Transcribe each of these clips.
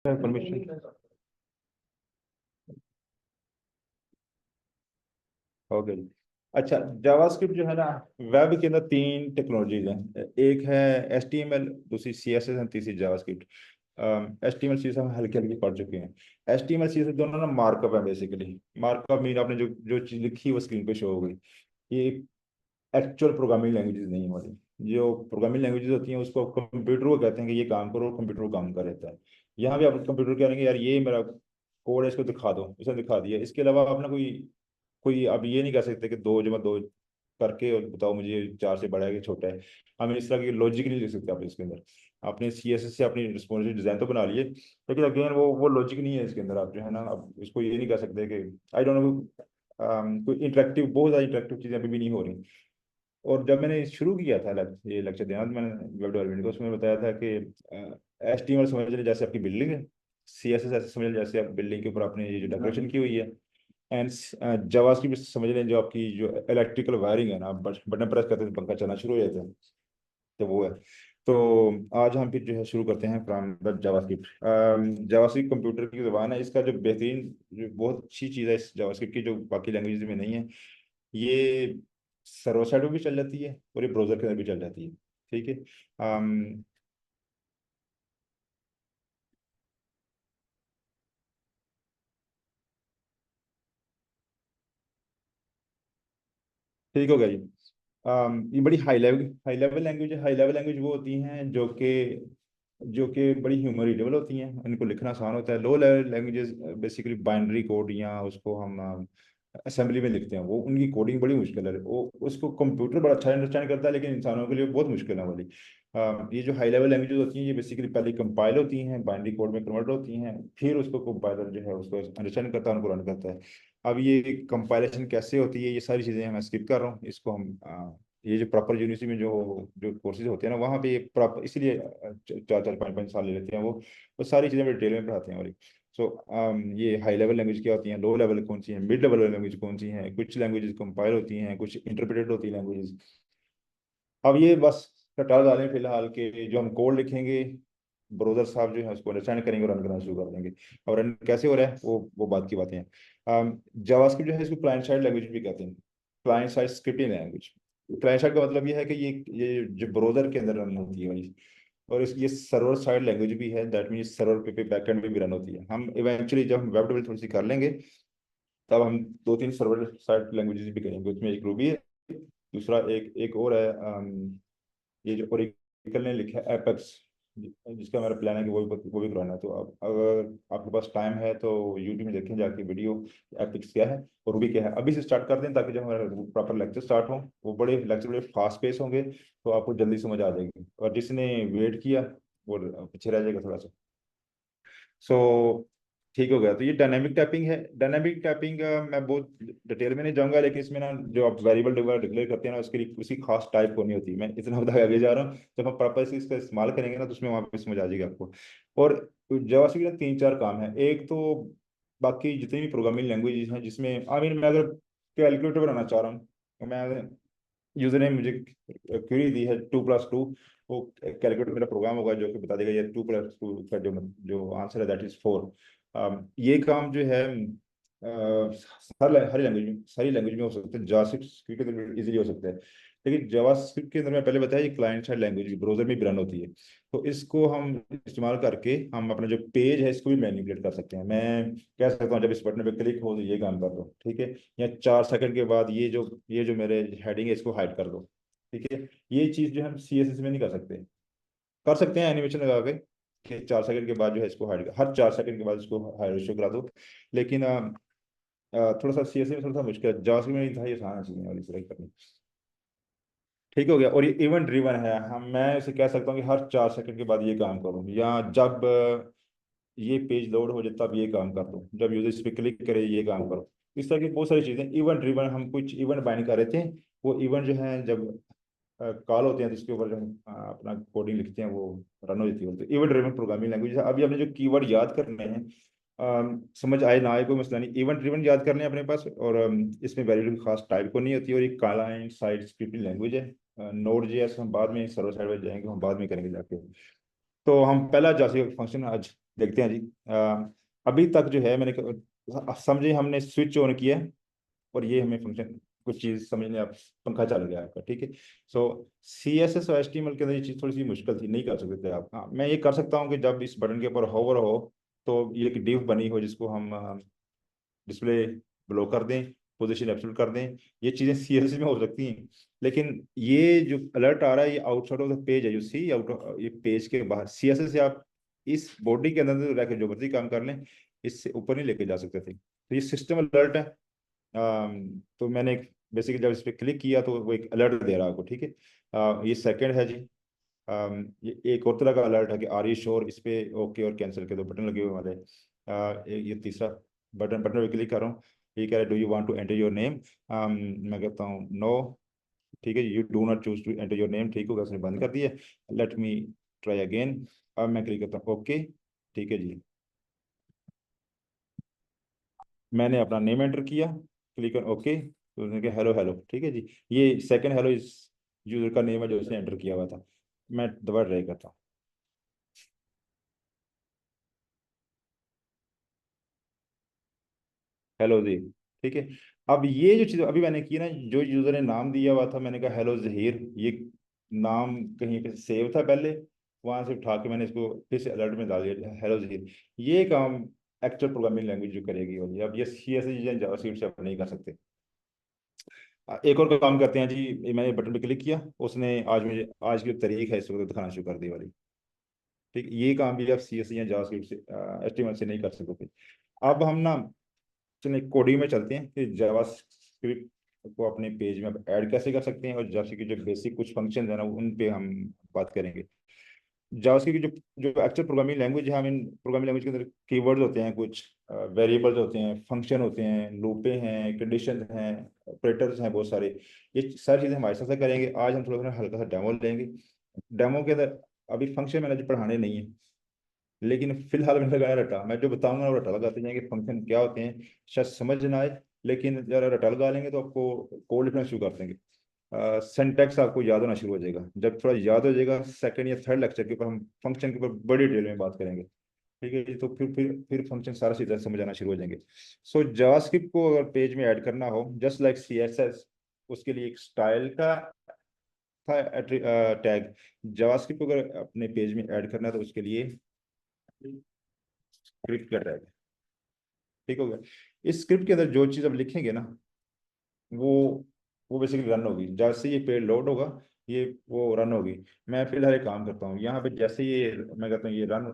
Permission. Okay जी। अच्छा, JavaScript जो है ना, वेब के अंदर तीन टेक्नोलॉजीज हैं। एक है HTML, दूसरी CSS है, तीसरी जावास्क्रिप्ट। HTML CSS हम हल्के हल्के पढ़ चुके हैं। HTML CSS दोनों ना मार्कअप है बेसिकली। मार्कअप मीन आपने जो जो चीज लिखी वो स्क्रीन पे शो हो गई। ये एक्चुअल प्रोग्रामिंग लैंग्वेजेस नहीं होती। जो प्रोग्रामिंग लैंग्वेजेस होती हैं उसको कंप्यूटर को कहते हैं कि ये काम करो, और कंप्यूटर को काम कर देता है। यहाँ भी आप कंप्यूटर कहेंगे यार ये मेरा कोड है, इसको दिखा दो, उसने दिखा दिया। इसके अलावा आप ना कोई कोई आप ये नहीं कह सकते कि दो जमा दो करके और बताओ मुझे चार से बड़ा है कि छोटा है। हम इस तरह की लॉजिक नहीं लिख सकते आप इसके अंदर। आपने CSS से अपनी रिस्पॉन्सिव डिजाइन तो बना लिए, लेकिन अगेन वो लॉजिक नहीं है इसके अंदर। आप जो है ना, आप इसको ये नहीं कह सकते कि आई डोंट नो, कोई इंटरेक्टिव, बहुत ज़्यादा इंटरेक्टिव चीज़ें अभी भी नहीं हो रही। और जब मैंने शुरू किया था ये लेक्चर देना, तो मैंने वेब डेवलपमेंट को उसमें बताया था कि HTML समझ लें जैसे आपकी बिल्डिंग है, CSS ऐसे समझ लें जैसे आप बिल्डिंग के ऊपर आपने ये जो डेकोरेशन की हुई है, एंड जावास्क्रिप्ट समझ लें जो आपकी जो इलेक्ट्रिकल वायरिंग है ना, बटन प्रेस करते हैं तो पंखा चलना शुरू हो जाता है, तो वो है। तो आज हम फिर जो है शुरू करते हैं from the JavaScript. JavaScript computer की ज़बान है। इसका जो बेहतरीन, जो बहुत अच्छी चीज़ है इस जावास्क्रिप्ट की, जो बाकी लैंग्वेज में नहीं है, ये सर्वर साइड में भी चल जाती है और ये ब्राउजर के अंदर भी चल जाती है। ठीक है। अम, ठीक हो गया जी। ये बड़ी हाई लेवल लैंग्वेज है। हाई लेवल लैंग्वेज वो होती हैं जो कि बड़ी ह्यूमर होती हैं, इनको लिखना आसान होता है। Low level languages basically binary code, या उसको हम असेंबली में लिखते हैं, वो उनकी कोडिंग बड़ी मुश्किल है। वो उसको कंप्यूटर बड़ा अच्छा अंडरस्टैंड करता है, लेकिन इंसानों के लिए बहुत मुश्किल है वाली। ये जो हाई लेवल लैंग्वेजेस होती हैं, ये बेसिकली पहले कंपाइल होती हैं, बाइनरी कोड में कन्वर्ट होती हैं, फिर उसको कंपाइलर जो है उसको अंडरस्टैंड करता है, उनको रन करता है। अब ये कंपाइलेशन कैसे होती है, ये सारी चीज़ें मैं स्किप कर रहा हूँ। इसको हम ये जो प्रॉपर यूनिवर्सिटी में जो जो कोर्सेज होते हैं ना, वहाँ पे ये प्रॉपर इसीलिए 4 4 5 5 साल ले लेते हैं वो सारी चीज़ें डिटेल में पढ़ाते हैं। और सो ये हाई लेवल लैंग्वेज क्या होती हैं, लो लेवल कौन सी है, मिड लेवल लैंग्वेज कौन सी है, कुछ लैंग्वेजेस कंपाइल होती हैं, कुछ इंटरप्रेटेड होती है लैंग्वेजेस। अब ये बस कटार डालें फिलहाल के जो हम कोड लिखेंगे, ब्राउजर साहब जो है उसको अंडरस्टैंड करेंगे और रन करना शुरू कर देंगे। और रन कैसे हो रहा है वो बात की बातें हैं। जावास्क्रिप्ट जो है इसको क्लाइंट साइड लैंग्वेज भी कहते हैं, client side scripting language. Client side का मतलब ये है कि ये जो ब्राउजर के अंदर रन होती है वाली। और ये सर्वर साइड लैंग्वेज भी है, दैट मीन सर्वर पे बैकएंड में भी रन होती है। हम इवेंचुअली जब हम वेब डेवलपमेंट थोड़ी सी कर लेंगे, तब हम दो तीन सर्वर साइड लैंग्वेजेस भी करेंगे। उसमें एक रूबी है, दूसरा एक एक और है, ये जो ओरेकल ने लिखा है एपेक्स, जिसका मेरा प्लान है कि वो भी करवाना है। तो अब अगर आपके पास टाइम है तो यूट्यूब में देखें जाके वीडियो, एपेक्स क्या है और रूबी क्या है। अभी से स्टार्ट कर दें ताकि जब हमारा प्रॉपर लेक्चर स्टार्ट हो, वो बड़े लेक्चर बड़े फास्ट पेस होंगे, तो आपको जल्दी समझ आ जाएगी। और जिसने वेट किया वो पीछे रह जाएगा थोड़ा सा। सो ठीक हो गया। तो ये डायनामिक टाइपिंग है। डायनामिक टाइपिंग मैं बहुत डिटेल में नहीं जाऊंगा, लेकिन इसमें ना जो आप वेरिएबल डिक्लेयर करते हैं ना, उसके लिए उसकी खास टाइप होनी होती है। मैं इतना बता आगे जा रहा हूँ, जब हम प्रॉपर से इसका इस्तेमाल करेंगे ना, तो उसमें वहाँ पे समझ आ जाएगी आपको। और जावास्क्रिप्ट में तीन चार काम है। एक तो बाकी जितनी भी प्रोग्रामिंग लैंग्वेजेस हैं, जिसमें आई मीन मैं अगर कैलकुलेटर बनाना चाह रहा हूँ, तो मैं यूजर ने मुझे क्वेरी दी है 2+2, वो कैलकुलेटर मेरा प्रोग्राम होगा जो कि बता देगा ये 2+2 का जो जो आंसर है दैट इज 4। ये काम जो है हर लैंग्वेज में, सारी लैंग्वेज में हो सकता है। जावास्क्रिप्ट के अंदर इजीली हो सकता है, लेकिन जावास्क्रिप्ट के अंदर मैं पहले बताया, ये क्लाइंट साइड लैंग्वेज भी ब्राउजर में भी रन होती है। तो इसको हम इस्तेमाल करके हम अपना जो पेज है इसको भी मैनिपुलेट कर सकते हैं। मैं कह सकता हूँ जब इस बटन पे क्लिक हो तो ये काम कर दो, ठीक है, या 4 सेकंड के बाद ये जो मेरे हेडिंग है इसको हाइड कर दो, ठीक है। ये चीज़ जो हम CSS में नहीं कर सकते। कर सकते हैं एनिमेशन लगा के कि 4 सेकंड के बाद जो है इसको हाइड, हर 4 सेकंड के बाद इसको हाइड रेशियो करा दो। लेकिन थोड़ा सा CSS में थोड़ा सा मुश्किल है, जावास्क्रिप्ट में था ये आसान है चीज़ें वाली सिलेक्ट करनी। ठीक हो गया। और ये इवेंट ड्रिवन है। हम मैं इसे कह सकता हूँ कि हर 4 सेकंड के बाद ये काम करूँ, या जब ये पेज लोड हो जाए तब ये काम कर दो, जब यूजर इस पर क्लिक करे ये काम करो। इस तरह की बहुत सारी चीज़ें इवेंट ड्रिवन, हम कुछ इवेंट बाइंड कर रहे थे। वो इवेंट जो है जब कॉल होते हैं, जिसके ऊपर जो हम अपना कोडिंग लिखते हैं, वो रन हो जाती है। तो इवेंट ड्रिवन प्रोग्रामिंग लैंग्वेज है। अभी हमने जो कीवर्ड याद करने हैं, समझ आए ना आए कोई मसला नहीं, इवेंट ड्रिवन याद करने हैं अपने पास। और इसमें वेरिएबल की खास टाइप को नहीं होती। और ये क्लाइंट साइड स्क्रिप्टिंग लैंग्वेज है। नोड जेएस हम बाद में सर्वर साइड पर जाएंगे, हम बाद में करेंगे जाके। तो हम पहला जासी फंक्शन आज देखते हैं जी। अभी तक जो है मैंने समझे हमने स्विच ऑन किया है और ये हमें फंक्शन कुछ चीज़ समझने आप, पंखा चल गया आपका, ठीक है। सो सी एस एस और एच टी एम एल के अंदर ये चीज़ थोड़ी सी मुश्किल थी, नहीं कर सकते थे आप। हाँ, मैं ये कर सकता हूँ कि जब इस बटन के ऊपर होवर हो तो ये एक डिव बनी हो जिसको हम डिस्प्ले ब्लो कर दें, पोजीशन एब्सोल्यूट कर दें, ये चीज़ें सी एस एस में हो सकती हैं। लेकिन ये जो अलर्ट आ रहा है ये आउटसाइड ऑफ द पेज है, जो सी आउट, ये पेज के बाहर सी एस एस से आप इस बॉडी के अंदर रह के जो मर्जी काम कर लें, इससे ऊपर नहीं लेके जा सकते थे। तो ये सिस्टम अलर्ट है। तो मैंने बेसिकली जब इस पर क्लिक किया तो वो एक अलर्ट दे रहा है आपको, ठीक है। ये सेकंड है जी। ये एक और तरह का अलर्ट है कि आर यू श्योर, इस पे ओके और कैंसिल के दो बटन लगे हुए हमारे। ये तीसरा बटन बटन पे क्लिक कर रहा हूँ। ये कह रहा है do you want to enter your name. मैं कहता हूँ नो, ठीक है। You do not choose to enter your name, ठीक होगा, उसने बंद कर दिया। Let me try again. अब मैं क्लिक करता हूँ ओके, ठीक है जी। मैंने अपना नेम एंटर किया, क्लिक ऑन ओके, तो उसने कहा हेलो हेलो, ठीक है जी। ये सेकंड हेलो इस यूजर का नेम है जो उसने एंटर किया हुआ था। मैं दोबारा ट्राई करता हूँ। हेलो जी, ठीक है। अब ये जो चीज़ अभी मैंने की ना, जो यूजर ने नाम दिया हुआ था, मैंने कहा हेलो जहीर, ये नाम कहीं पे सेव था पहले, वहां से उठा के मैंने इसको फिर से अलर्ट में डाल दिया हेलो जहीर। ये काम एक्चुअल प्रोग्रामिंग लैंग्वेज जो करेगी होगी। अब ये सी एस या जावास्क्रिप्ट से आप नहीं कर सकते। एक और काम करते हैं जी। मैंने बटन पे क्लिक किया, उसने आज मुझे आज की जो तारीख है इस वक्त दिखाना शुरू कर दी वाली, ठीक। ये काम भी आप सी एस या जावास्क्रिप्ट से एच टी एम एल से नहीं कर सकते। अब हम ना चलिए कोडिंग में चलते हैं कि जावास्क्रिप्ट को अपने पेज में आप ऐड कैसे कर सकते हैं, और जावास्क्रिप्ट के जो बेसिक कुछ फंक्शन है ना उन पे हम बात करेंगे। जावास्क्रिप्ट की जो जो एक्चुअल प्रोग्रामिंग लैंग्वेज है, हम इन प्रोग्रामिंग लैंग्वेज के अंदर कीवर्ड्स होते हैं, कुछ वेरिएबल्स होते हैं, फंक्शन होते हैं, लूपें हैं, कंडीशन हैं, ऑपरेटर्स हैं बहुत सारे। ये सारी चीज़ें हमारे साथ से करेंगे। आज हम थोड़ा सा हल्का सा डेमो लेंगे। डेमो के अंदर अभी फंक्शन मैंने पढ़ाने नहीं है, लेकिन फिलहाल मैंने लगाया रटा। मैं जो बताऊंगा वो रटा लगाते जाएंगे, फंक्शन क्या होते हैं शायद समझ ना आए, लेकिन जरा रटा लगा लेंगे तो आपको कोड लिखना शुरू कर देंगे। सिंटैक्स आपको याद होना शुरू हो जाएगा। जब थोड़ा याद हो जाएगा सेकंड या थर्ड लेक्चर के ऊपर हम फंक्शन के ऊपर बड़ी डिटेल में बात करेंगे, ठीक है जी। तो फिर फंक्शन सारा सीधा समझ आना शुरू हो जाएंगे। सो जावास्क्रिप्ट को अगर पेज में ऐड करना हो just like C S S, उसके लिए एक स्टाइल का था टैग। जावास्क्रिप्ट को अगर अपने पेज में ऐड करना है तो उसके लिए स्क्रिप्ट का टैग, ठीक हो गया। इस स्क्रिप्ट के अंदर जो चीज़ अब लिखेंगे ना, वो वो बेसिकली रन होगी जैसे ये पेज लोड होगा, ये वो रन होगी। मैं फिलहाल एक काम करता हूँ यहाँ पे, जैसे ये मैं कहता हूँ ये रन,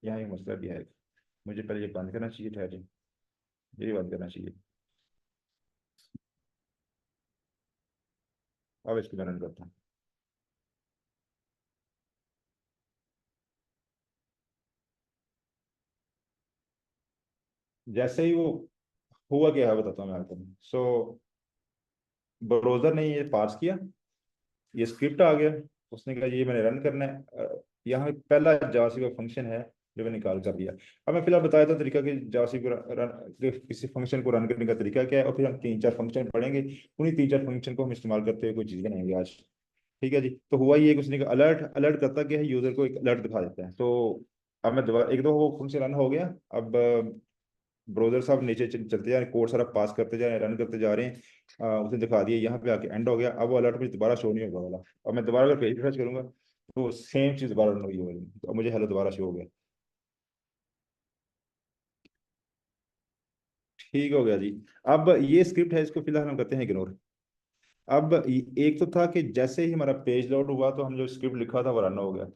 यहाँ एक मसला भी है। मुझे पहले ये बंद करना चाहिए, ठहरिए, ये बंद करना चाहिए। अब इसको मैं रन करता हूँ। जैसे ही वो हुआ क्या है बताता हूँ मैं आपको। सो ब्राउजर ने ये पास किया, ये स्क्रिप्ट आ गया, उसने कहा ये मैंने रन करना है। यहाँ पे पहला जावास्क्रिप्ट का फंक्शन है जो मैंने निकाल कर दिया। अब मैं फिलहाल बताया था तरीका कि जावास्क्रिप्ट को किसी फंक्शन को रन करने का तरीका क्या है, और फिर हम तीन चार फंक्शन पढ़ेंगे, उन्हीं तीन चार फंक्शन को हम इस्तेमाल करते हुए कोई चीज़ बनाएंगे आज, ठीक है जी। तो हुआ ये कि उसने कहा अलर्ट, अलर्ट करता क्या है, यूजर को एक अलर्ट दिखा देता है। तो अब मैं दोबारा एक दो वो फंक्शन रन हो गया। अब ब्राउजर साहब नीचे चलते जा रहे हैं, कोड सारा पास करते जा रहे हैं, रन करते जा रहे हैं। उसने दिखा दिया, यहाँ पे आके एंड हो गया। अब वो अलर्ट मुझे दोबारा शो नहीं होगा वाला। और मैं दोबारा अगर पेज रिफ्रेश करूंगा तो सेम चीज़ दोबारा रन हुई है वाली, तो अब मुझे हेलो दोबारा शो हो गया, ठीक हो गया जी। अब ये स्क्रिप्ट है, इसको फिलहाल हम करते हैं इग्नोर। अब एक तो था कि जैसे ही हमारा पेज लोड हुआ तो हम जो स्क्रिप्ट लिखा था वो रन हो गया।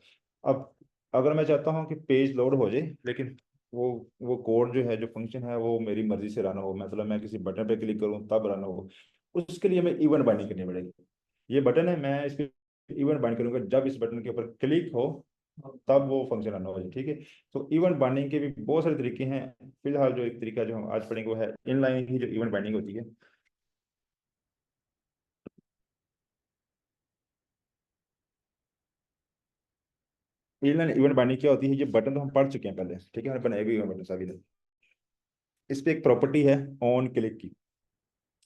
अब अगर मैं चाहता हूँ कि पेज लोड हो जाए, लेकिन वो वो कोड जो है, जो फंक्शन है, वो मेरी मर्जी से रन हो, मतलब मैं किसी बटन पे क्लिक करूँ तब रन हो, उसके लिए हमें इवेंट बाइंडिंग करनी पड़ेगी। ये बटन है, मैं इस पे इवेंट बाइंड करूंगा, जब इस बटन के ऊपर क्लिक हो तब वो फंक्शन रन हो जाए, ठीक है। तो इवेंट बाइंडिंग के भी बहुत सारे तरीके हैं। फिलहाल जो एक तरीका जो हम आज पढ़ेंगे वो है इनलाइन ही जो इवेंट बाइंडिंग होती है। इनलाइन इवेंट बाइंडिंग क्या होती है, ये बटन तो हम पढ़ चुके हैं पहले, ठीक है, हमने बनाए भी हुए बटन सभी ने। इस पे एक प्रॉपर्टी है ऑन क्लिक की।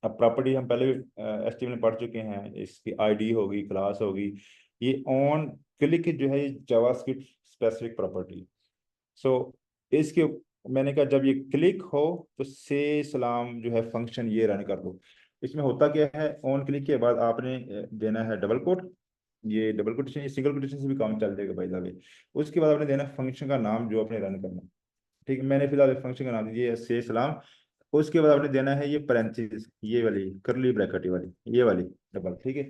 अब प्रॉपर्टी हम पहले एचटीएमएल में पढ़ चुके हैं, इसकी आईडी होगी, क्लास होगी। ये ऑन क्लिक जो है ये जावास्क्रिप्ट स्पेसिफिक प्रॉपर्टी। सो इसके मैंने कहा जब ये क्लिक हो तो से सलाम जो है फंक्शन ये रन कर दो। इसमें होता क्या है, ऑन क्लिक के बाद आपने देना है डबल कोट। ये डबल कोटेशन, ये सिंगल कोटेशन से भी काम चल जाएगा भाई साहब। उसके बाद आपने देना फंक्शन का नाम जो आपने रन करना है। ठीक है, मैंने फिलहाल फंक्शन का नाम दीजिए से सलाम। उसके बाद आपने देना है ये पैरेंथेसिस, ये वाली करली ब्रैकेट वाली, ये वाली डबल। ठीक है,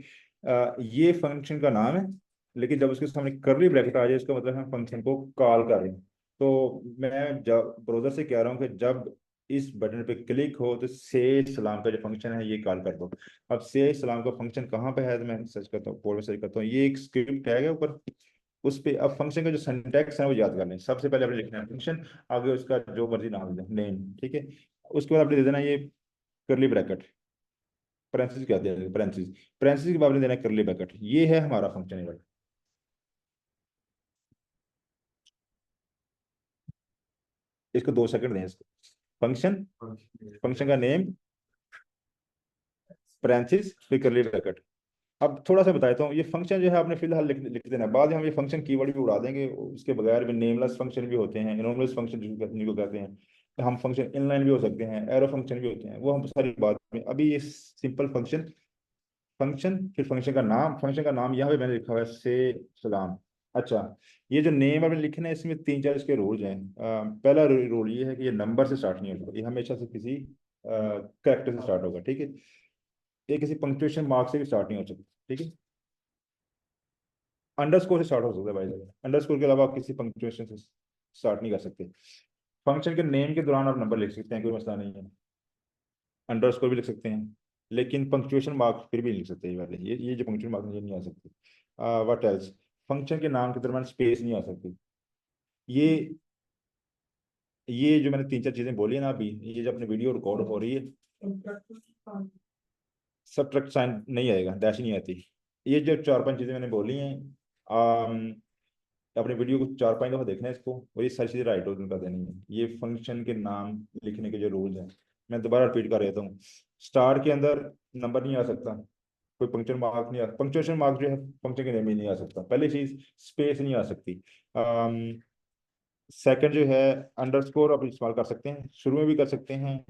ये फंक्शन का नाम है, लेकिन जब उसके सामने करली ब्रैकेट आ जाए इसका मतलब हम फंक्शन को कॉल कर रहे हैं। तो मैं जब ब्राउजर से कह रहा हूँ कि जब इस बटन पे क्लिक हो तो से सलाम का जो फंक्शन है ये कॉल कर दो। अब से सलाम का फंक्शन कहाँ पे है, तो मैं सर्च करता हूँ, कोड में सर्च करता हूँ, ये एक स्क्रिप्ट टैग है ऊपर। उस पे अब फंक्शन का जो सिंटैक्स है वो याद कर लें। सबसे पहले आपने लिखना है फंक्शन, आगे उसका जो मर्जी नाम दे, नेम। ठीक है, उसके बाद आपने दे देना ये करली ब्रैकेट, पैरेंथेसिस कहते हैं, पैरेंथेसिस। पैरेंथेसिस के बाद आपने देना है करली ब्रैकेट। ये है हमारा फंक्शन। इसको 2 सेकंड दें इसको। फंक्शन, फंक्शन का नेम, पैरेंथेसिस, फिर करली ब्रैकेट। अब थोड़ा सा बताता हूँ, ये फंक्शन जो है आपने फिलहाल लिख देना है। बाद में हम ये फंक्शन कीवर्ड भी उड़ा देंगे, उसके बगैर भी नेमलेस फंक्शन भी होते हैं, एनोमलेस फंक्शन जिनको कहते हैं। हम फंक्शन इनलाइन भी हो सकते हैं, एरो फंक्शन भी होते हैं, वो हम सारी बात में। अभी ये सिंपल फंक्शन, फंक्शन फिर फंक्शन का नाम। फंक्शन का नाम यहाँ पे मैंने लिखा हुआ है से सलाम। अच्छा, ये जो नेम आपने लिखना है इसमें 3-4 इसके रूल्स हैं। पहला रूल ये है कि ये नंबर से स्टार्ट नहीं होगा, ये हमेशा से किसी कैरेक्टर से स्टार्ट होगा। ठीक है, ये किसी पंक्चुएशन मार्क से भी स्टार्ट नहीं हो सकता। ठीक है, अंडरस्कोर से स्टार्ट हो सकता है भाई, अंडरस्कोर के अलावा आप किसी पंक्चुएशन से स्टार्ट नहीं कर सकते। फंक्शन के नेम के दौरान आप नंबर लिख सकते हैं, कोई मसला नहीं है, अंडरस्कोर भी लिख सकते हैं, लेकिन पंक्चुएशन मार्क फिर भी नहीं लिख सकते। ये वाले, ये जो पंक्चुएशन मार्क ये नहीं आ सकते। व्हाट एल्स, फंक्शन के नाम के दरम्यान स्पेस नहीं आ सकती। ये ये जो मैंने 3-4 चीजें बोली है ना अभी, ये जो अपनी वीडियो रिकॉर्ड हो रही है, सब्ट्रैक्ट साइन नहीं आएगा, डैश नहीं आती। ये जो 4-5 चीजें मैंने बोली हैं, अपने वीडियो को 4-5 दफा देखना है इसको, और ये सारी चीजें राइट हो कर देनी है। ये फंक्शन के नाम लिखने के जो रूल्स हैं, मैं दोबारा रिपीट कर देता हूँ। स्टार के अंदर नंबर नहीं आ सकता, कोई पंक्चुएशन मार्क नहीं आ, पंक्चुएशन मार्क जो है फंक्शन के नेम में नहीं आ सकता। पहली चीज, स्पेस नहीं आ सकती। सेकंड जो है, अंडरस्कोर आप इस्तेमाल कर सकते हैं, शुरू में भी कर सकते हैं,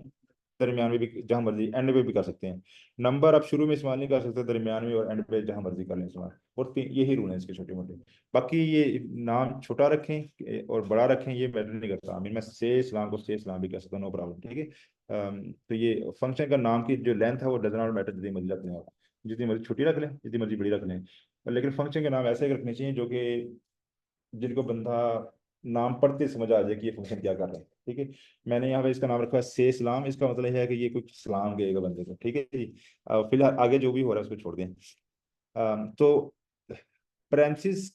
दरमियान में भी, जहां मर्जी एंड पे भी कर सकते हैं। नंबर आप शुरू में इस्तेमाल नहीं कर सकते, दरमियान में और एंड पे जहां मर्जी कर लें इस्तेमाल। और यही रूल है इसके छोटे मोटे। बाकी ये नाम छोटा रखें और बड़ा रखें ये मैटर नहीं करता। आई मीन मैं से इस्लाम को से इस्लाम भी कह सकता हूँ, नो प्रॉब्लम। ठीक है, तो ये फंक्शन का नाम की जो लेंथ है वो डज नॉट मैटर, जितनी मर्जी रखने, आप जितनी मर्जी छोटी रख लें, जितनी मर्जी बड़ी रख लें, लेकिन फंक्शन के नाम ऐसे रखने चाहिए जो कि जिनको बंदा नाम पढ़ते समझ आ जाए कि ये फंक्शन क्या कर रहा है। ठीक है, मैंने यहाँ पे इसका नाम रखा है से सलाम। इसका मतलब है कि ये कुछ सलाम देगा बंदे को। ठीक है जी, फिलहाल आगे जो भी हो रहा है उसको छोड़ दें। तो ब्रांचेस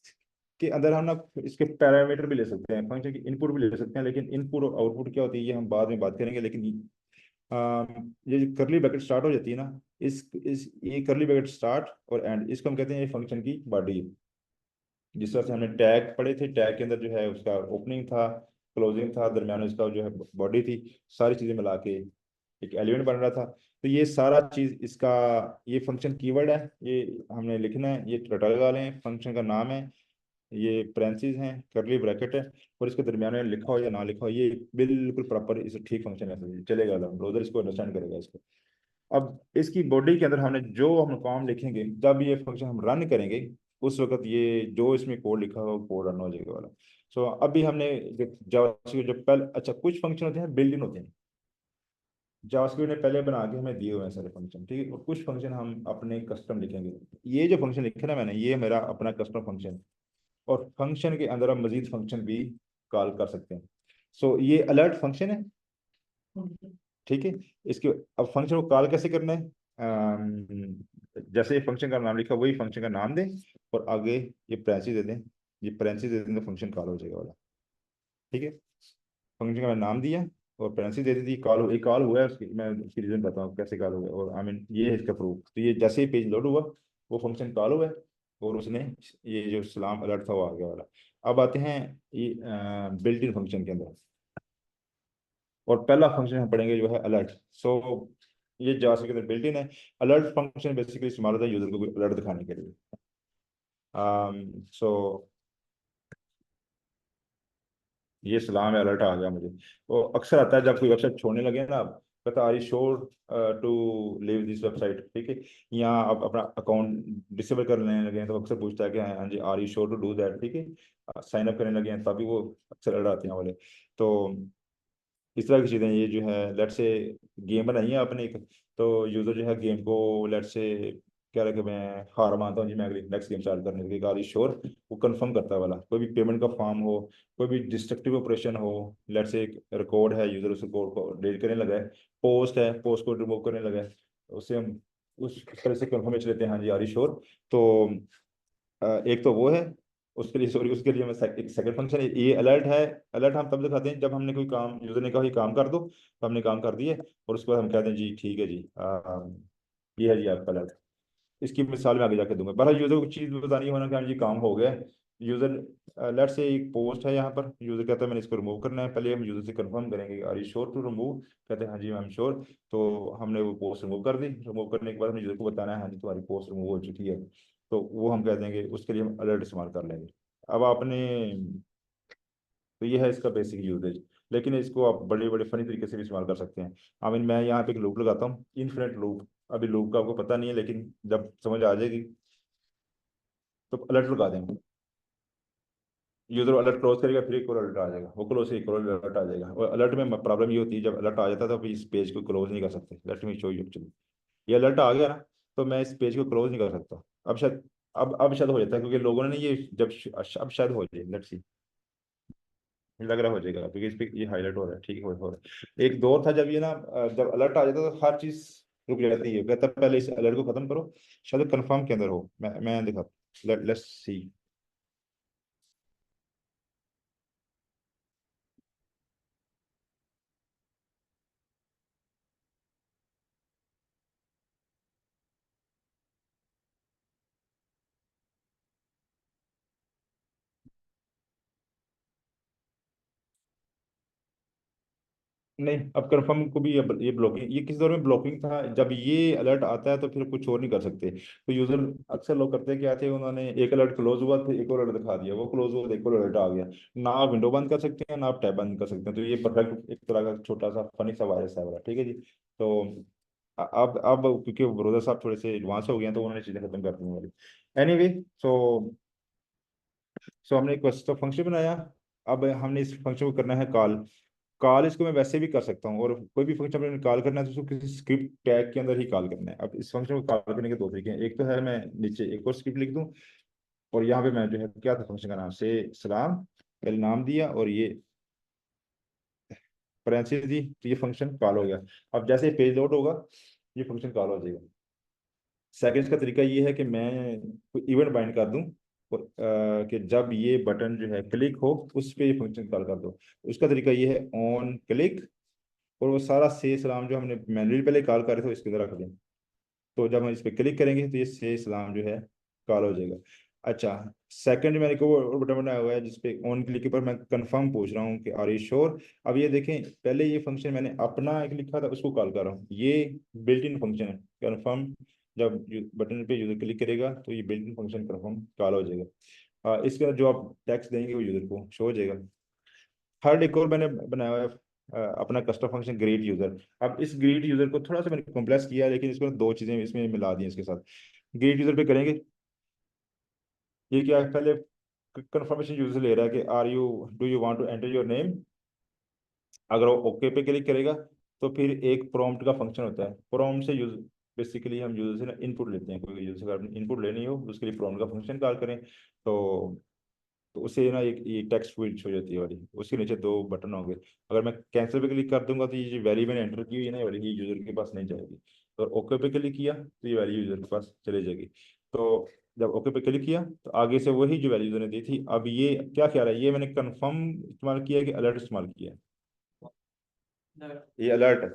के अंदर हम ना इसके पैरामीटर भी ले सकते हैं, फंक्शन की इनपुट भी ले सकते हैं, लेकिन इनपुट और आउटपुट क्या होती है ये हम बाद में बात करेंगे। लेकिन ये जो करली ब्रैकेट स्टार्ट हो जाती है ना, इस ये करली ब्रैकेट स्टार्ट और एंड, इसको हम कहते हैं ये फंक्शन की बॉडी। जिस तरह से हमने टैग पढ़े थे, टैग के अंदर जो है उसका ओपनिंग था, क्लोजिंग था, दरम्यान में इसका जो है बॉडी थी, सारी चीजें मिला के एक एलिमेंट बन रहा था। तो ये सारा चीज इसका, ये फंक्शन कीवर्ड है, ये हमने लिखना है, ये टर्टल वाले हैं, फंक्शन का नाम है, ये प्रेंसिस हैं, करली ब्रैकेट है, और इसके दरम्यान में लिखा हो या ना लिखा हो ये बिल्कुल प्रॉपर इसे ठीक फंक्शन है, चलेगा, ब्राउजर इसको अंडरस्टैंड करेगा इसको। अब इसकी बॉडी के अंदर हमने जो हम काम लिखेंगे, जब ये फंक्शन हम रन करेंगे उस वक्त ये जो इसमें कोड लिखा हो कोड रन हो जाएगा वाला। सो अभी हमने जावास्क्रिप्ट जो पहले, अच्छा कुछ फंक्शन होते हैं बिल्ट इन होते हैं, जावास्क्रिप्ट ने पहले बना के हमें दिए हुए हैं सारे फंक्शन। ठीक है, और कुछ फंक्शन हम अपने कस्टम लिखेंगे। ये जो फंक्शन लिखे ना मैंने, ये मेरा अपना कस्टम फंक्शन। और फंक्शन के अंदर हम मजीद फंक्शन भी कॉल कर सकते हैं। सो ये अलर्ट फंक्शन है। ठीक है, इसके अब फंक्शन को कॉल कैसे करना है, जैसे फंक्शन का नाम लिखा वही फंक्शन का नाम दें, और आगे ये पैरेंथेसिस दे दें। ये पैरेंथेसिस दे दें तो फंक्शन कॉल हो जाएगा वाला। ठीक है, फंक्शन का मैंने नाम दिया और पैरेंथेसिस दे दी, कॉल ये कॉल हुआ है, उसकी मैं उसकी रीजन बताता हूँ कैसे कॉल हुआ है, और आई मीन ये है इसका प्रूफ। तो ये जैसे ही पेज लोड हुआ वो फंक्शन कॉल हुआ है, और उसने ये जो सलाम अलर्ट था वो आ गया वाला। अब आते हैं ये बिल्ट इन फंक्शन के अंदर, और पहला फंक्शन हम पढ़ेंगे जो है अलर्ट। सो ये जावास्क्रिप्ट के अंदर बिल्ट इन है। अलर्ट फंक्शन बेसिकली इस्तेमाल होता है यूजर को अलर्ट दिखाने के लिए। सो ये सलाम अलर्ट आ गया मुझे। वो अक्सर आता है जब कोई वेबसाइट छोड़ने लगे ना आप, कहता are you sure to leave this website, ठीक है। या आप अपना अकाउंट डिसेबल करने लगे हैं तो अक्सर पूछता है कि हाँ जी are you sure to do that, ठीक है। साइन अप करने लगे हैं तभी वो अक्सर अलर्ट आते हैं वाले। तो इस तरह की चीज़ें, ये जो है लेट से गेम बनाई है आपने एक, तो यूज़र जो है गेम को लेट से क्या रहे कि मैं हार मानता हूँ जी, मैं अगली नेक्स्ट गेम स्टार्ट करने के बाद श्योर वो कंफर्म करता है वाला। कोई भी पेमेंट का फॉर्म हो, कोई भी डिस्ट्रक्टिव ऑपरेशन हो, लेट से एक रिकॉर्ड है, यूज़र उस रिकॉर्ड को डिलीट करने लगा है, पोस्ट है, पोस्ट को रिमूव करने लगा है, उससे हम उस तरह से कंफर्मेशन लेते हैं हाँ जी आर श्योर। तो एक तो वो है, उसके लिए सॉरी उसके लिए मैं एक सेकंड फंक्शन ये अलर्ट है। अलर्ट हम तब दिखाते हैं जब हमने कोई काम, यूजर ने कहा ये काम कर दो तो हमने काम कर दिए, और उसके बाद हम कहते हैं जी ठीक है जी, ये है जी आपका अलर्ट। इसकी मिसाल मैं आगे जाके दूंगा। बहरहाल यूजर को चीज़ बतानी होना कि हाँ जी काम हो गया। यूजर लेट से एक पोस्ट है यहाँ पर, यूजर कहता है मैंने इसको रिमूव करना है, पहले हम यूजर से कंफर्म करेंगे are you sure to remove, कहते हैं हाँ जी आई एम श्योर। तो हमने वो पोस्ट रिमूव कर दी, रिमूव करने के बाद हमें यूजर को बताना है हाँ जी तुम्हारी पोस्ट रिमूव हो चुकी है, तो वो हम कह देंगे, उसके लिए हम अलर्ट इस्तेमाल कर लेंगे। अब आपने, तो ये है इसका बेसिक यूजेज। लेकिन इसको आप बड़े बड़े फनी तरीके से भी इस्तेमाल कर सकते हैं। आई मीन मैं यहाँ पे एक लूप लगाता हूँ, इनफिनिट लूप। अभी लूप का आपको पता नहीं है, लेकिन जब समझ आ जाएगी तो अलर्ट लगा देंगे। यूजर अलर्ट क्लोज करेगा फिर एक और अलर्ट आ जाएगा, वो क्लोज से एक और अलर्ट आ जाएगा। और अलर्ट में प्रॉब्लम ये होती है जब अलर्ट आ जाता है तो फिर इस पेज को क्लोज नहीं कर सकते। Let me show you actually, ये अलर्ट आ गया ना, तो मैं इस पेज को क्लोज नहीं कर सकता। अब शायद, अब शायद हो जाता है क्योंकि लोगों ने ये जब अब शायद हो जाए, लेट्स सी, लग रहा हो जाएगा क्योंकि इस पे ये हाईलाइट हो रहा है, ठीक है हो रहा है। एक दौर था जब ये ना जब अलर्ट आ जाता तो हर चीज रुक जाती है, कहता पहले इस अलर्ट को खत्म करो, शायद कंफर्म के अंदर हो। मैं दिखा, लेट्स सी। नहीं, अब कंफर्म को भी ये ब्लॉकिंग, ये किस दौर में ब्लॉकिंग था, जब ये अलर्ट आता है तो फिर कुछ और नहीं कर सकते। तो यूजर अक्सर लोग करते क्या थे, उन्होंने एक अलर्ट क्लोज हुआ फिर एक और अलर्ट दिखा दिया, वो क्लोज हुआ एक और अलर्ट आ गया। ना आप विंडो बंद कर सकते हैं ना आप टैब बंद कर सकते हैं। तो ये परफेक्ट एक तरह का छोटा सा फनी सा वायरस है वाला, ठीक है जी। तो अब क्योंकि ब्रोदर साहब थोड़े से एडवांस हो गए हैं तो उन्होंने चीजें खत्म कर दी वाली। एनीवे, सो हमने एक फंक्शन बनाया। अब हमने इस फंक्शन को करना है कॉल। कॉल इसको मैं वैसे भी कर सकता हूँ, और कोई भी फंक्शन मैंने कॉल करना है तो उसको किसी स्क्रिप्ट टैग के अंदर ही कॉल करना है। अब इस फंक्शन को कॉल करने के दो तरीके हैं, एक तो है मैं नीचे एक और स्क्रिप्ट लिख दूँ, और यहाँ पे मैं जो है क्या था फंक्शन का नाम से सलाम, पहले नाम दिया और ये पैरेंथेसिस दी, तो ये फंक्शन कॉल हो गया। अब जैसे पेज लोड होगा ये फंक्शन कॉल हो जाएगा। सेकंड्स का तरीका ये है कि मैं कोई इवेंट बाइंड कर दूं, कि जब ये बटन जो है क्लिक हो उस पे ये फंक्शन कॉल कर दो। उसका तरीका ये है ऑन क्लिक, और वो सारा से सलाम जो हमने मैनुअली पहले कॉल कर रहे थे इसके अंदर रख दें। तो जब हम इस पर क्लिक करेंगे तो ये से सलाम जो है कॉल हो जाएगा। अच्छा, सेकंड मैंने को और बटन बनाया हुआ है जिसपे ऑन क्लिक के पर मैं कंफर्म पूछ रहा हूँ कि आर यू श्योर। अब ये देखें, पहले ये फंक्शन मैंने अपना एक लिखा था उसको कॉल कर रहा हूँ, ये बिल्ट इन फंक्शन है कंफर्म। जब बटन पे यूजर क्लिक करेगा तो ये built in function confirm call हो जाएगा। इसके बाद जो आप टेक्स्ट देंगे वो यूजर को शो हो जाएगा। थर्ड एक और मैंने बनाया हुआ है अपना कस्टम फंक्शन ग्रीट यूजर। अब इस ग्रीट यूजर को थोड़ा सा मैंने कॉम्प्लेक्स किया है, लेकिन इसमें दो चीजें इसमें मिला दी हैं इसके साथ। ग्रीट यूजर पे करेंगे, ये क्या है, पहले कंफर्मेशन यूजर ले रहा है कि are you do you want to enter your name. अगर वो ओके पे क्लिक करेगा तो फिर एक प्रॉम्प्ट का फंक्शन होता है। प्रॉम्प्ट से यूज बेसिकली हम यूजर से ना इनपुट लेते हैं, कोई यूजर से अगर इनपुट लेनी हो उसके लिए प्रॉम्प्ट का फंक्शन कॉल करें। तो उससे ना एक ये टेक्स्ट फील्ड हो जाती है वाली, उसके नीचे दो बटन होंगे। अगर मैं कैंसिल पे क्लिक कर दूंगा तो ये जो वैल्यू मैंने एंटर की हुई है ना ये वाली, ये यूजर के पास नहीं जाएगी। तो ओके पे क्लिक किया तो ये वैल्यू यूजर के पास चले जाएगी। तो जब ओके पे क्लिक किया तो आगे से वही जो वैल्यू यूजर ने दी थी, अब ये क्या ख्याल है, ये मैंने कंफर्म इस्तेमाल किया है कि अलर्ट इस्तेमाल किया है। ये अलर्ट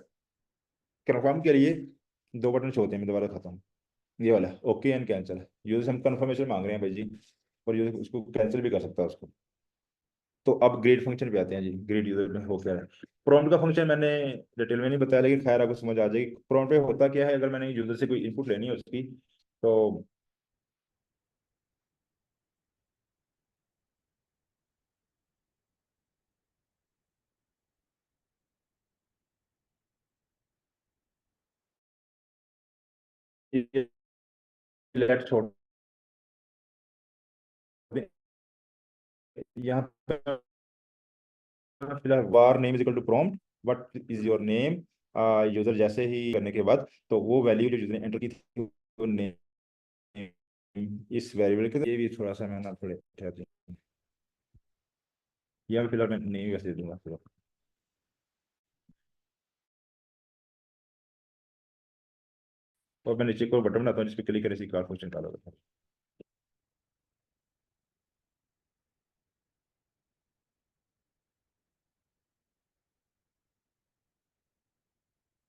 कंफर्म के लिए दो बटन होते हैं, मैं दोबारा खाता हूँ। ये वाला ओके एंड कैंसिल, यूजर से हम कंफर्मेशन मांग रहे हैं भाई जी, और यूजर उसको कैंसिल भी कर सकता है उसको। तो अब ग्रेड फंक्शन पे आते हैं जी, ग्रेड यूजर में हो क्या है। प्रॉम्प्ट का फंक्शन मैंने डिटेल में नहीं बताया, लेकिन खैर आपको समझ आ जाएगी। प्रॉम्प्ट पे होता क्या है, अगर मैंने यूजर से कोई इनपुट लेनी है उसकी, तो ये लेट छोड़ दें। यहाँ पे फिलहाल var name is equal to prompt what is your name, user जैसे ही करने के बाद तो वो वैल्यू जो यूजर ने एंटर की थी वो नेम इस वेरिएबल के, ये भी थोड़ा सा मैं ना थोड़े ठहर जाऊं। यहाँ पे फिलहाल मैं नेम वैसे दे दूंगा फिलहाल। तो मैं नीचे को बटन बनाता हूँ जिस पे क्लिक करें इसी कार फंक्शन डाल होगा।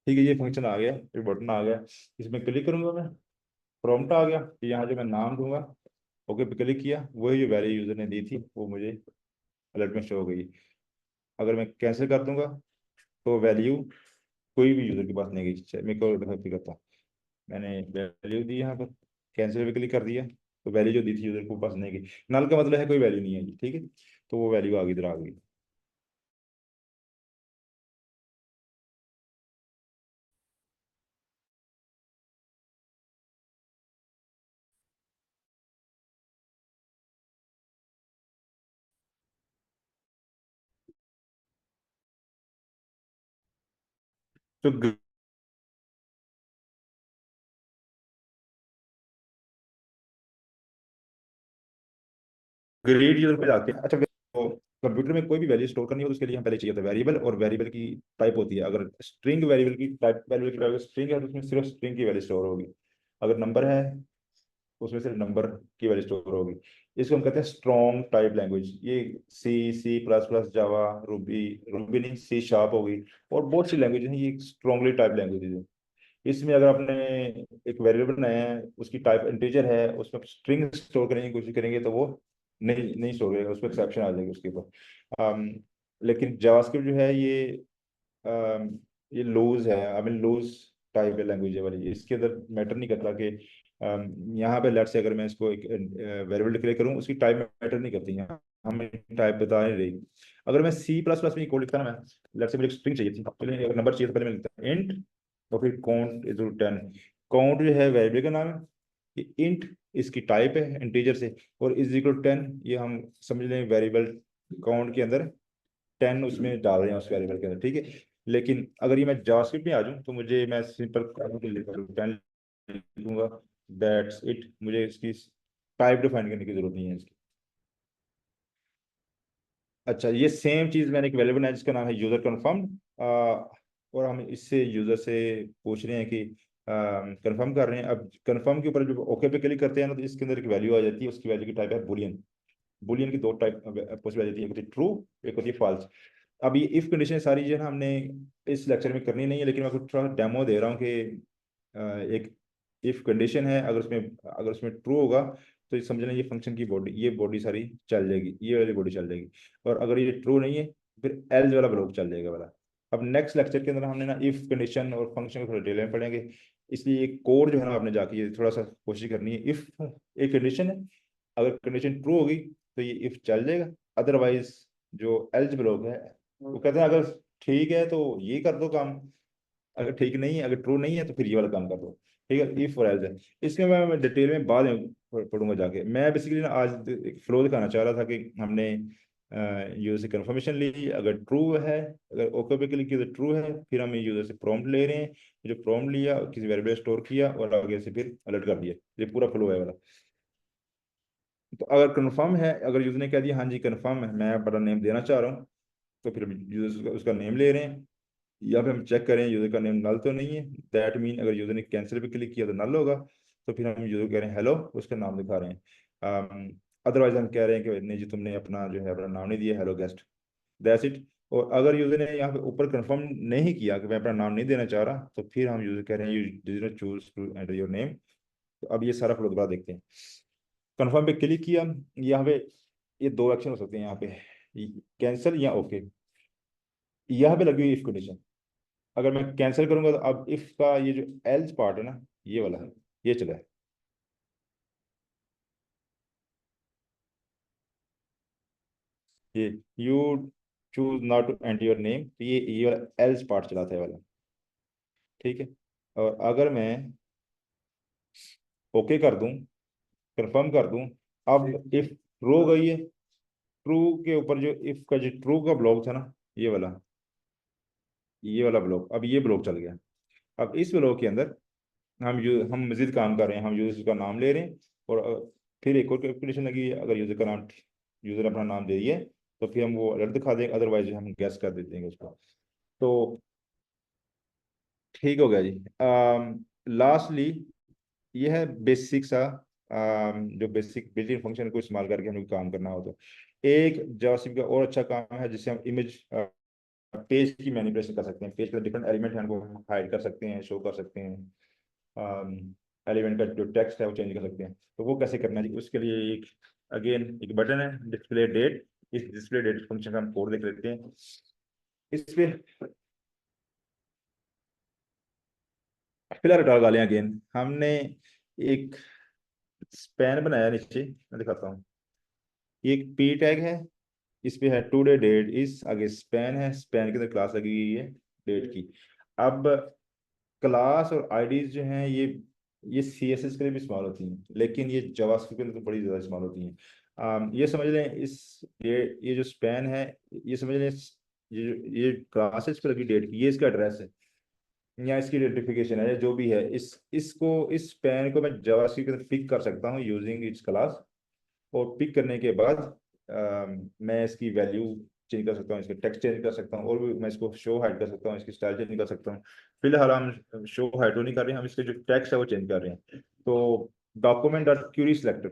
ठीक है, ये फंक्शन आ गया, ये बटन आ गया, इसमें क्लिक करूंगा मैं, प्रॉम्प्ट आ गया कि यहाँ जो मैं नाम दूंगा, ओके पे क्लिक किया, वही जो वैल्यू यूजर ने दी थी वो मुझे अलर्ट में शो हो गई। अगर मैं कैंसिल कर दूंगा तो वैल्यू कोई भी यूजर के पास नहीं गई। चलिए, मेरे को दिखाती करता हूँ। मैंने वैल्यू दी यहाँ पर, कैंसिल पे क्लिक कर दिया, तो वैल्यू जो दी थी यूजर को पास नहीं गई। नल का मतलब है कोई वैल्यू नहीं है जी, ठीक है, तो वो वैल्यू आगे इधर आ गई। तो ग्रेड यूजर पे जाके, अच्छा तो कंप्यूटर में कोई भी वैल्यू स्टोर करनी हो तो उसके लिए हम पहले चाहिए होता है वेरिएबल, और वेरिएबल की टाइप होती है। अगर स्ट्रिंग वेरिएबल की स्ट्रिंग है तो उसमें सिर्फ स्ट्रिंग की वैल्यू स्टोर होगी। अगर नंबर है तो उसमें सिर्फ नंबर की वैल्यू स्टोर होगी। इसको हम कहते हैं स्ट्रॉन्ग टाइप लैंग्वेज। ये सी प्लस प्लस, जावा, रूबी, रूबी नहीं, सी शार्प होगी, और बहुत सी लैंग्वेज हैं, ये स्ट्रॉन्गली टाइप लैंग्वेज है। इसमें अगर आपने एक वेरिएबल बनाया है, उसकी टाइप इंटीजर है, उसमें स्ट्रिंग स्टोर करने की कोशिश करेंगे तो वो नहीं नहीं स्टोर करेगा, उस पर एक्सेप्शन आ जाएगी उसके ऊपर। लेकिन जावास्क्रिप्ट जो है ये लूज है, आई मीन लूज टाइप है लैंग्वेज वाली। इसके अंदर मैटर नहीं करता कि यहाँ पे लेट से अगर मैं इसको एक वेरिएबल डिक्लेयर करूँ, उसकी टाइप मैटर नहीं करती, यहाँ हमें टाइप बता नहीं रही। अगर मैं C++ में कोड लिखता ना, मैं लेट से मुझे स्ट्रिंग चाहिए थी, पहले अगर नंबर चाहिए तो पहले मैं लिखता इंट, तो फिर काउंट इज 10। काउंट जो है वेरिएबल का नाम है, ये इंट इसकी टाइप है इंटीजर से, और इज इक्वल 10 ये हम समझ लें वेरिएबल काउंट के अंदर 10 उसमें डाल रहे हैं उस वेरिएबल के अंदर, ठीक है। लेकिन अगर ये मैं जावास्क्रिप्ट में आ जाऊँ तो मुझे मैं सिंपल 10 लिखूंगा, दैट्स इट, मुझे इसकी टाइप डिफाइन करने की जरूरत नहीं है इसकी। अच्छा, ये सेम चीज मैंने एक वेरिएबल बनाया जिसका नाम है यूजर कन्फर्म, और हम इससे यूजर से पूछ रहे हैं कि कंफर्म कर रहे हैं। अब कंफर्म के ऊपर जब ओके पे क्लिक करते हैं ना, तो इसके अंदर एक वैल्यू आ जाती है, उसकी वैल्यू की टाइप है बुलियन। बुलियन की दो टाइप पॉसिबल आ जाती है, एक होती है ट्रू, एक होती है फॉल्स। अब ये इफ कंडीशन सारी जो है ना हमने इस लेक्चर में करनी नहीं है, लेकिन मैं आपको थोड़ा डेमो दे रहा हूँ कि एक इफ कंडीशन है, अगर उसमें ट्रू होगा तो ये समझ लें ये फंक्शन की बॉडी, ये बॉडी सारी चल जाएगी, ये वाली बॉडी चल जाएगी। और अगर ये ट्रू नहीं है फिर एल्स वाला ब्लॉक चल जाएगा वाला। अब नेक्स्ट लेक्चर के अंदर हमने ना इफ कंडीशन और फंक्शन को थोड़ा डिटेल में पढ़ेंगे, इसलिए ये कोड जो है ना आपने जाके ये थोड़ा सा कोशिश करनी है। इफ एक कंडीशन है, अगर कंडीशन ट्रू होगी तो ये इफ चल जाएगा, अदरवाइज जो एल्स ब्लॉक है वो कहते हैं अगर ठीक है तो ये कर दो काम, अगर ठीक नहीं है, अगर ट्रू नहीं है तो फिर ये वाला काम कर दो, ठीक है। इफ और एल्स है, इसमें मैं डिटेल में बाद में पढ़ूंगा जाके। मैं बेसिकली ना आज एक फ्लो दिखाना चाह रहा था कि हमने यूजर से कंफर्मेशन ली, अगर ट्रू है, अगर ओके पे क्लिक किया तो ट्रू है, फिर हम यूजर से प्रॉम्प्ट ले रहे हैं, जो प्रॉम्प्ट लिया किसी वेरिएबल स्टोर किया और आगे से फिर अलर्ट कर दिया, ये पूरा फ्लो है वाला। तो अगर कंफर्म है, अगर यूजर ने कह दिया हाँ जी कंफर्म है, मैं अपना नेम देना चाह रहा हूँ, तो फिर हम यूजर उसका नेम ले रहे हैं। या फिर हम चेक करें यूजर का नेम नल तो नहीं है, दैट मीन अगर यूजर ने कैंसिल पे क्लिक किया तो नल होगा, तो फिर हम यूजर कह रहे हैं हेलो, उसका नाम दिखा रहे हैं। अदरवाइज हम कह रहे हैं कि नहीं जी तुमने अपना जो है अपना नाम नहीं दिया, हेलो गेस्ट, दैट्स इट। और अगर यूजर ने यहाँ पे ऊपर कंफर्म नहीं किया कि मैं अपना नाम नहीं देना चाह रहा, तो फिर हम यूजर कह रहे हैं you did not choose to enter your name. तो अब ये सारा फ्लो दोबारा देखते हैं। कंफर्म पे क्लिक किया, यहाँ पे ये दो एक्शन हो सकते हैं यहाँ पे, कैंसिल या ओके। यहाँ पे लगी हुई इफ कंडीशन, अगर मैं कैंसिल करूंगा तो अब इफ का ये जो एल्स पार्ट है ना, ये वाला है, ये चला है। ये you choose not to enter your name, तो ये वाला एल्स पार्ट चलाता है वाला, ठीक है। और अगर मैं ओके कर दूं, कंफर्म कर दूं। अब इफ ट्रू हो गई है, ट्रू के ऊपर जो इफ का जो ट्रू का ब्लॉक था ना, ये वाला ब्लॉक, अब ये ब्लॉक चल गया। अब इस ब्लॉक के अंदर हम मजीद काम कर रहे हैं, हम यूजर का नाम ले रहे हैं, और फिर एक और कैलकुलेशन लगी है, अगर यूजर अपना नाम दे दिए तो फिर हम वो अलर्ट दिखा देंगे, अदरवाइज हम गैस कर देते हैं उसको। तो ठीक हो गया जी। लास्टली ये है बेसिक सा, जो बेसिक बिल्ट इन फंक्शन को इस्तेमाल करके हमें काम करना हो तो एक जावास्क्रिप्ट का और अच्छा काम है, जिससे हम इमेज पेज की मैनिपुलेशन कर सकते हैं। पेज का डिफरेंट एलिमेंट है, उनको हाइड कर सकते हैं, शो कर सकते हैं, एलिमेंट का जो टेक्स्ट है वो चेंज कर सकते हैं। तो वो कैसे करना है जी, उसके लिए एक अगेन एक बटन है, डिस्प्ले डेट। इस डिस्प्ले डेट फंक्शन का हम कोड देख लेते हैं। इस पे फिलहाल हटा लगा लें। अगेन हमने एक स्पैन बनाया नीचे, मैं दिखाता हूँ। ये एक पी टैग है, इस पे है टुडे डेट इस, आगे स्पैन है, स्पैन के अंदर क्लास लगी हुई है डेट की। अब क्लास और आईडीज जो हैं ये सीएसएस के लिए भी इस्तेमाल होती हैं, लेकिन ये जावास्क्रिप्ट के लिए तो बड़ी ज़्यादा इस्तेमाल होती हैं। ये समझ लें, ये जो स्पैन है, ये समझ लें, ये क्लासेस पर लगी डेट की, ये इसका एड्रेस है या इसकी आइडेंटिफिकेशन है, या जो भी है, इस स्पैन को मैं जावास्क्रिप्ट के अंदर पिक कर सकता हूँ यूजिंग इट्स क्लास। और पिक करने के बाद मैं इसकी वैल्यू चेंज कर सकता हूँ, इसके टेक्स्ट चेंज कर सकता हूँ, और भी मैं इसको शो हाइड कर सकता हूँ, इसकी स्टाइल चेंज कर सकता हूँ। फिलहाल हम शो हाइड नहीं कर रहे हैं, हम इसके जो टेक्स्ट है वो चेंज कर रहे हैं। तो डॉक्यूमेंट डॉट क्यूरी सिलेक्टर